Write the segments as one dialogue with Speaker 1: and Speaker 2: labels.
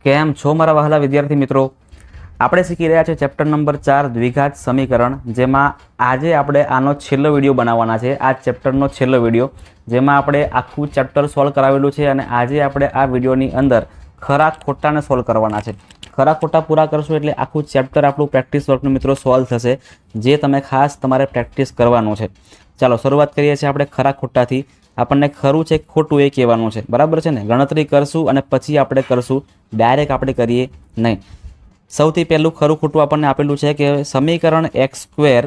Speaker 1: કેમ છો મારા વહાલા વિદ્યાર્થી મિત્રો? આપણે શીખી રહ્યા છે ચેપ્ટર નંબર 4 દ્વિઘાત સમીકરણ, જેમાં આજે આપણે આનો છેલ્લો વિડીયો બનાવવાના છે. આ ચેપ્ટરનો છેલ્લો વિડીયો, જેમાં આપણે આખું ચેપ્ટર સોલ્વ કરાવેલું છે અને આજે આપણે આ વિડીયોની અંદર ખરા ખોટાને સોલ્વ કરવાના છે. ખરા ખોટા પૂરા કરશું એટલે આખું ચેપ્ટર આપણું પ્રેક્ટિસ વર્કનું મિત્રો સોલ્વ થશે, જે તમે ખાસ તમારે પ્રેક્ટિસ કરવાનું છે. ચાલો શરૂઆત કરીએ છીએ આપણે ખરા ખોટાથી. આપણને ખરું છે ખોટું એ કહેવાનું છે, બરાબર છે ને? ગણતરી કરશું અને પછી આપણે કરશું, ડાયરેક્ટ આપણે કરીએ નહીં. સૌથી પહેલું ખરું ખોટું આપણને આપેલું છે કે સમીકરણ x²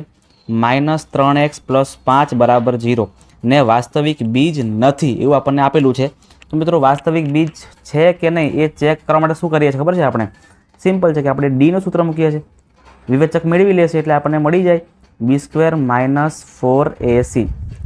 Speaker 1: - 3x + 5 = 0 ને વાસ્તવિક બીજ નથી એવું આપણને આપેલું છે. તો મિત્રો વાસ્તવિક બીજ છે કે નહીં એ ચેક કરવા માટે શું કરીએ છીએ ખબર છે? આપણે સિમ્પલ છે કે આપણે ડીનું સૂત્ર મૂકીએ છીએ, વિવેચક મેળવી લેશે એટલે આપણને મળી જાય b² - 4ac.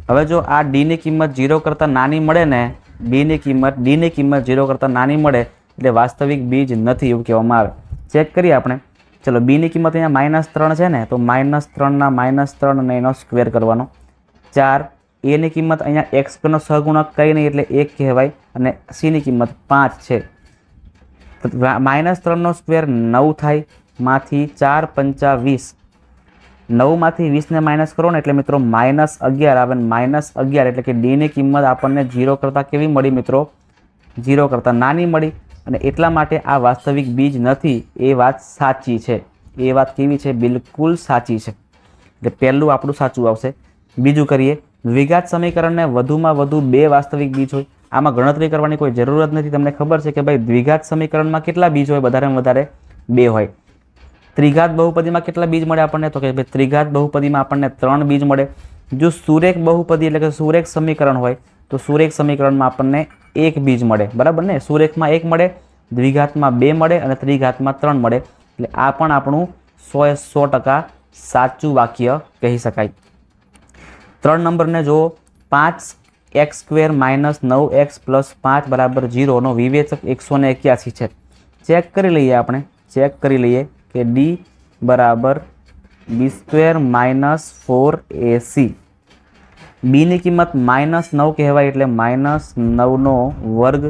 Speaker 1: હવે જો આ ડીની કિંમત 0 કરતાં નાની મળે ને, ડીની કિંમત 0 કરતાં નાની મળે એટલે વાસ્તવિક બીજ નથી એવું કહેવામાં આવે. ચેક કરીએ આપણે. ચલો બીની કિંમત અહીંયા -3 છે ને, તો -3 ના -3 અને એનો સ્ક્વેર કરવાનો. 4 એની કિંમત અહીંયા x² નો સહગુણક કંઈ નહીં એટલે 1 કહેવાય અને સીની કિંમત 5 છે. -3 નો સ્ક્વેર 9 થાય, માંથી 4 × 5 = 20. 9 માંથી 20 ને માઇનસ કરો ને એટલે મિત્રો -11 આવે. -11 એટલે કે ડીની કિંમત આપણને 0 કરતાં કેવી મળી મિત્રો? 0 કરતાં નાની મળી. અને એટલા માટે આ વાસ્તવિક બીજ નથી એ વાત સાચી છે. એ વાત કેવી છે? બિલકુલ સાચી છે. એટલે પહેલું આપણું સાચું આવશે. બીજું કરીએ. દ્વિઘાત સમીકરણને વધુમાં વધુ 2 વાસ્તવિક બીજ હોય. આમાં ગણતરી કરવાની કોઈ જરૂરત નથી. તમને ખબર છે કે ભાઈ દ્વિઘાત સમીકરણમાં કેટલા બીજ હોય? વધારેમાં વધારે 2 હોય. ત્રિઘાત બહુપદીમાં કેટલા બીજ મળે આપણને? તો કે ભાઈ ત્રિઘાત બહુપદીમાં આપણને 3 બીજ મળે. જો સુરેખ બહુપદી એટલે કે સુરેખ સમીકરણ હોય તો સુરેખ સમીકરણમાં આપણને 1 બીજ મળે, બરાબર ને? સુરેખમાં 1 મળે, દ્વિઘાતમાં 2 મળે અને ત્રિઘાતમાં 3 મળે. એટલે આ પણ આપણું 100% સાચું વાક્ય કહી શકાય. 3 નંબરને જો 5x² - 9x + 5 = 0 નો વિવેચક 181 છે. ચેક કરી લઈએ આપણે. ચેક કરી લઈએ કે d બરાબર b² - 4ac. બીની કિંમત -9 કહેવાય એટલે -9 નો વર્ગ,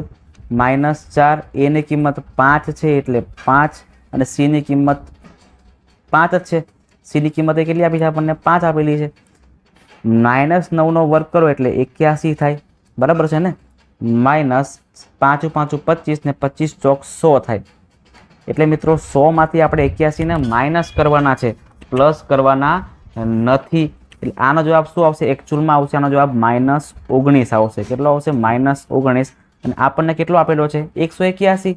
Speaker 1: -4 એની કિંમત 5 છે એટલે 5 અને સીની કિંમત 5 જ છે. સીની કિંમત એ કેટલી આપી છે આપણને? 5 આપેલી છે. -9 નો વર્ગ કરો એટલે 81 થાય, બરાબર છે ને? -5 × 5 = 25 ને 25 ચોક 100 થાય. એટલે મિત્રો 100 માંથી આપણે 81 ને માઇનસ કરવાના છે, પ્લસ કરવાના નથી. એટલે આનો જવાબ શું આવશે? એકચ્યુઅલમાં આવશે આનો જવાબ -19 આવશે. કેટલો આવશે? -19. અને આપણને કેટલો આપેલો છે? 181.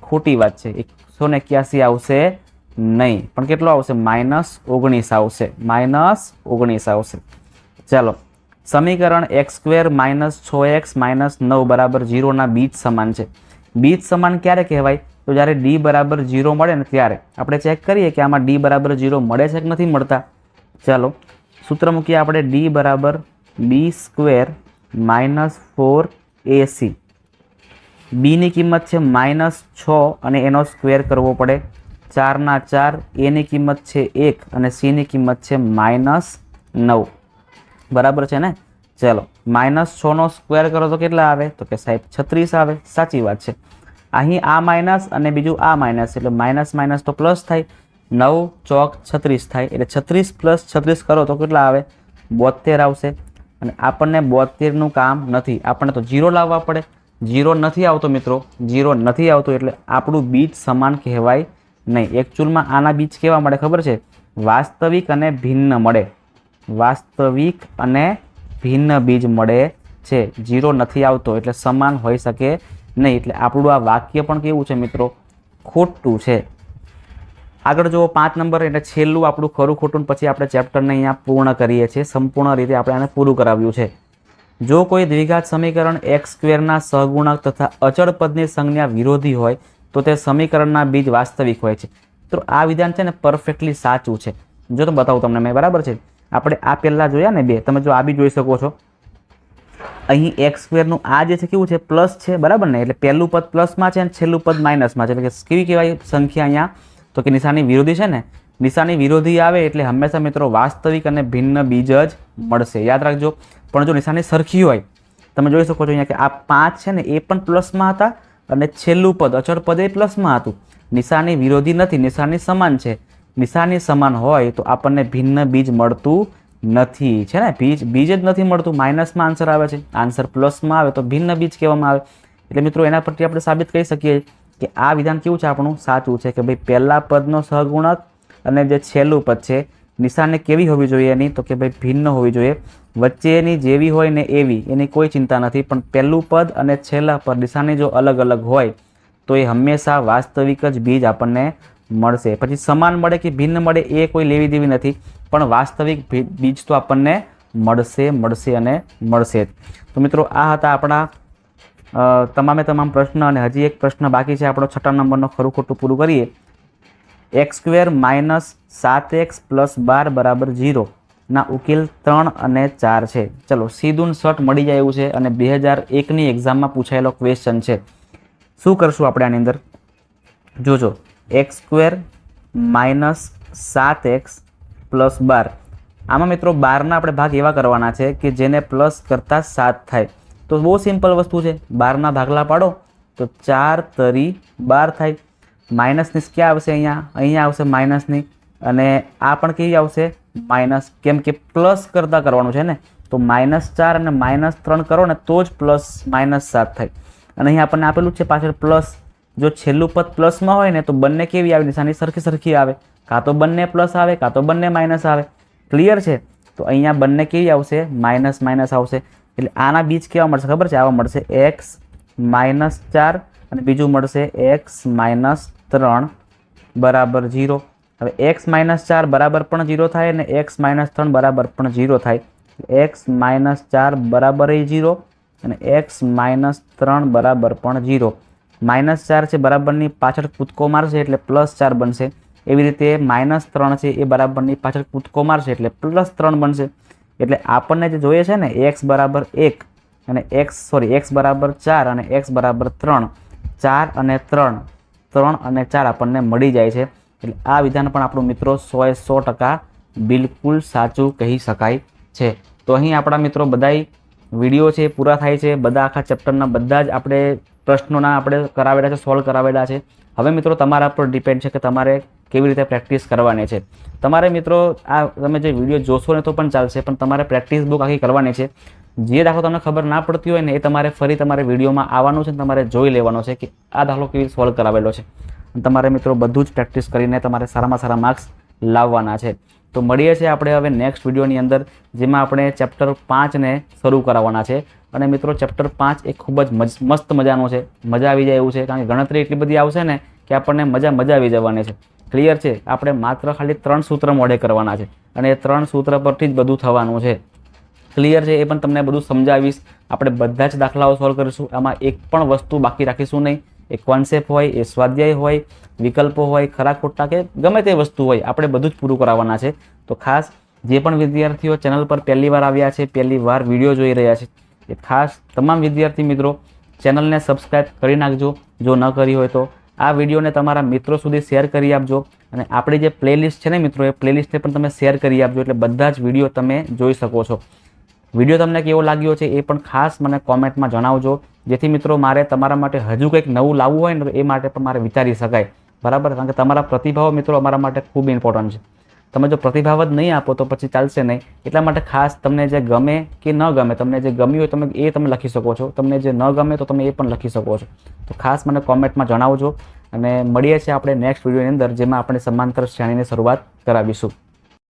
Speaker 1: ખોટી વાત છે. 181 આવશે નહીં, પણ કેટલો આવશે? -19 આવશે. -19 આવશે. ચાલો સમીકરણ x² - 6x - 9 = 0 ના બીજ સમાન છે. બીજ સમાન ક્યારે કહેવાય? તો જ્યારે d બરાબર 0 મળે ને ત્યારે. આપણે ચેક કરીએ કે આમાં d બરાબર 0 મળે છે કે નથી મળતા. ચાલો સૂત્ર મૂકીએ આપણે. d બરાબર b² - 4ac. બીની કિંમત છે -6 અને એનો સ્ક્વેર કરવો પડે. 4 ના 4 એની કિંમત છે 1 અને સીની કિંમત છે -9, બરાબર છે ને? ચાલો -6 નો સ્ક્વેર કરો તો કેટલા આવે? તો કે સાહેબ 36 આવે. સાચી વાત છે. અહીં આ માઇનસ અને બીજું આ માઇનસ એટલે માઇનસ તો પ્લસ થાય. 9 ચોક 36 થાય એટલે 36 + 36 કરો તો કેટલા આવે? 72 આવશે. અને આપણને 72નું કામ નથી, આપણને તો 0 લાવવા પડે. 0 નથી આવતો મિત્રો, 0 નથી આવતો એટલે આપણું બીજ સમાન કહેવાય નહીં. એકચ્યુઅલમાં આના બીજ કેવા મળે ખબર છે? વાસ્તવિક અને ભિન્ન મળે. વાસ્તવિક અને ભિન્ન બીજ મળે છે. 0 નથી આવતો એટલે સમાન હોઈ શકે નહીં. એટલે આપણું આ વાક્ય પણ કેવું છે મિત્રો? ખોટું છે. આગળ જુઓ 5 નંબર એટલે છેલ્લું આપણું ખરું ખોટું. પછી આપણે ચેપ્ટરને અહીંયા પૂર્ણ કરીએ છીએ. સંપૂર્ણ રીતે આપણે આને પૂરું કરાવ્યું છે. જો કોઈ દ્વિઘાત સમીકરણ x² ના સહગુણક તથા અચળ પદની સંજ્ઞા વિરોધી હોય તો તે સમીકરણના બીજ વાસ્તવિક હોય છે. તો આ વિધાન છે ને પરફેક્ટલી સાચું છે. જો તો બતાવું તમને મેં, બરાબર છે? આપણે આ પહેલાં જોયા ને 2, તમે જો આ બી જોઈ શકો છો. અહીં x² નું આ જે છે કેવું છે? પ્લસ છે, બરાબર ને? એટલે પહેલું પદ પ્લસમાં છે અને છેલ્લું પદ માઇનસમાં છે. એટલે કે કેવી કહેવાય સંખ્યા અહીંયા? તો કે નિશાની વિરોધી છે ને. નિશાની વિરોધી આવે એટલે હંમેશા મિત્રો વાસ્તવિક અને ભિન્ન બીજ જ મળશે. યાદ રાખજો. પણ જો નિશાની સરખી હોય, તમે જોઈ શકો છો અહીંયા કે આ 5 છે ને એ પણ પ્લસમાં હતા અને છેલ્લું પદ અચળ પદ એ પ્લસમાં હતું. નિશાની વિરોધી નથી, નિશાની સમાન છે. નિશાની સમાન હોય તો આપણને ભિન્ન બીજ મળતું નથી, છે ને. બીજ જ નથી મળતું. માઇનસમાં આન્સર આવે છે, આન્સર પ્લસમાં આવે તો ભિન્ન બીજ કહેવામાં આવે. એટલે મિત્રો એના પરથી આપણે સાબિત કરી શકીએ કે આ વિધાન કેવું છે આપણું, સાચું છે કે ભાઈ પહેલા પદનો સહગુણક અને જે છેલ્લું પદ છે નિશાની કેવી હોવી જોઈએ એની, તો કે ભાઈ ભિન્ન હોવી જોઈએ. વચ્ચેની જેવી હોય ને એવી એની કોઈ ચિંતા નથી, પણ પહેલું પદ અને છેલ્લા પદ નિશાની જો અલગ અલગ હોય તો એ હંમેશા વાસ્તવિક જ બીજ આપણને મળશે. પછી સમાન મળે કે ભિન્ન મળે એ કોઈ લેવી દેવી નથી, પણ વાસ્તવિક બીજ તો આપણને મળશે અને મળશે. તો મિત્રો આ હતા આપણા તમામ પ્રશ્ન. અને હજી એક પ્રશ્ન બાકી છે આપણો 6 નંબરનો, ખરું ખોટું પૂરું કરીએ. x² - 7x + 12 = 0 ના ઉકેલ 3 અને 4 છે. ચલો સીધું શોર્ટ મળી જાય એવું છે અને 2001ની એક્ઝામમાં પૂછાયેલો ક્વેશ્ચન છે. શું કરશું આપણે આની અંદર જોજો. x² - 7x + 12. આમાં મિત્રો 12ના આપણે ભાગ એવા કરવાના છે કે જેને પ્લસ કરતાં 7 થાય. તો બહુ સિમ્પલ વસ્તુ છે. 12ના ભાગલા પાડો તો 4 તરી 12 થાય. માઇનસની ક્યાં આવશે, અહીંયા આવશે માઇનસની, અને આ પણ કેવી આવશે માઇનસ, કેમ કે પ્લસ કરતાં કરવાનું છે ને. તો -4 અને -3 કરો ને તો જ +-7 થાય. અને અહીં આપણને આપેલું છે પાછળ પ્લસ. જો છેલ્લું પદ પ્લસમાં હોય ને તો બંને કેવી આવે, નિશાની સરખી આવે. કાં તો બંને પ્લસ આવે કાં તો બંને માઇનસ આવે. ક્લિયર છે. તો અહીંયા બંને કેવી આવશે, માઇનસ આવશે. એટલે આના બીજ કેવા મળશે ખબર છે, આવા મળશે x - 4 અને બીજું મળશે x - 3 બરાબર 0. હવે x - 4 બરાબર પણ 0 થાય અને x - 3 બરાબર પણ 0 થાય. x - 4 બરાબર 0 અને x - 3 બરાબર પણ 0. -4 છે બરાબરની પાછળ કૂદકો મારશે એટલે +4 બનશે. એવી રીતે -3 છે એ બરાબરની પાછળ કૂદકો મારશે એટલે +3 બનશે. એટલે આપણને જે જોઈએ છે ને x બરાબર 1 અને x બરાબર 4 અને x બરાબર 3, 4 અને 3 અને 4 આપણને મળી જાય છે. એટલે આ વિધાન પણ આપણું મિત્રો 100% બિલકુલ સાચું કહી શકાય છે. તો અહીં આપણા મિત્રો બધાય વિડીયો છે પૂરા થાય છે. બધા આખા ચેપ્ટરના બધા જ આપણે પ્રશ્નોના આપણે કરાવેલા છે, સોલ્વ કરાવેલા છે. હવે મિત્રો તમારા પર ડિપેન્ડ છે કે તમારે કેવી રીતે પ્રેક્ટિસ કરવાની છે. તમારે મિત્રો આ તમે જે વિડીયો જોશો ને તો પણ ચાલશે, પણ તમારે પ્રેક્ટિસ બુક આખી કરવાની છે. જે દાખલો તમને ખબર ના પડતી હોય ને એ તમારે ફરી તમારે વિડીયોમાં આવવાનું છે, તમારે જોઈ લેવાનો છે કે આ દાખલો કેવી રીતે સોલ્વ કરાવેલો છે. તમારે મિત્રો બધું જ પ્રેક્ટિસ કરીને તમારે સારામાં સારા માર્ક્સ લાવવાના છે. તો મળીએ છીએ આપણે હવે નેક્સ્ટ વિડીયોની અંદર, જેમાં આપણે ચેપ્ટર 5ને શરૂ કરાવવાના છે. અને મિત્રો ચેપ્ટર 5 એ ખૂબ જ મસ્ત મજાનો છે, મજા આવી જાય એવું છે. કારણ કે ગણતરી એટલી બધી આવશે ને કે આપણને મજા આવી જવાની છે. ક્લિયર છે. આપણે માત્ર ખાલી 3 સૂત્ર મોઢે કરવાના છે અને એ 3 સૂત્ર પરથી જ બધું થવાનું છે. ક્લિયર છે. એ પણ તમને બધું સમજાવીશ. આપણે બધા જ દાખલાઓ સોલ્વ કરીશું. આમાં એક પણ વસ્તુ બાકી રાખીશું નહીં. એ કોન્સેપ્ટ હોય, એ સ્વાધ્યાય હોય, વિકલ્પો હોય, ખરા ખોટા કે ગમે તે વસ્તુ હોય, આપણે બધું જ પૂરું કરાવવાના છે. તો ખાસ જે પણ વિદ્યાર્થીઓ ચેનલ પર પહેલી વાર આવ્યા છે, પહેલી વાર વિડીયો જોઈ રહ્યા છે, એ ખાસ તમામ વિદ્યાર્થી મિત્રો ચેનલને સબસ્ક્રાઈબ કરી નાખજો જો ન કરી હોય તો. આ વિડીયોને તમારા મિત્રો સુધી શેર કરી આપજો. અને આપણી જે પ્લેલિસ્ટ છે ને મિત્રો, એ પ્લેલિસ્ટને પણ તમે શેર કરી આપજો, એટલે બધા જ વિડીયો તમે જોઈ શકો છો. વિડીયો તમને કેવો લાગ્યો છે એ પણ ખાસ મને કોમેન્ટમાં જણાવજો, જેથી મિત્રો મારે તમારા માટે હજુ કંઈક નવું લાવવું હોય ને તો એ માટે પણ મારે વિચારી શકાય. બરાબર. કારણ કે તમારા પ્રતિભાવો મિત્રો અમારા માટે ખૂબ ઇમ્પોર્ટન્ટ છે. તમે જો પ્રતિભાવ જ નહીં આપો તો પછી ચાલશે નહીં. એટલા માટે ખાસ તમને જે ગમે કે ન ગમે, તમને જે ગમ્યું હોય તમે લખી શકો છો, તમને જે ન ગમે તો તમે એ પણ લખી શકો છો. તો ખાસ મને કોમેન્ટમાં જણાવજો. અને મળીએ છીએ આપણે નેક્સ્ટ વિડીયોની અંદર, જેમાં આપણે સમાંતર શ્રેણીની શરૂઆત કરાવીશું.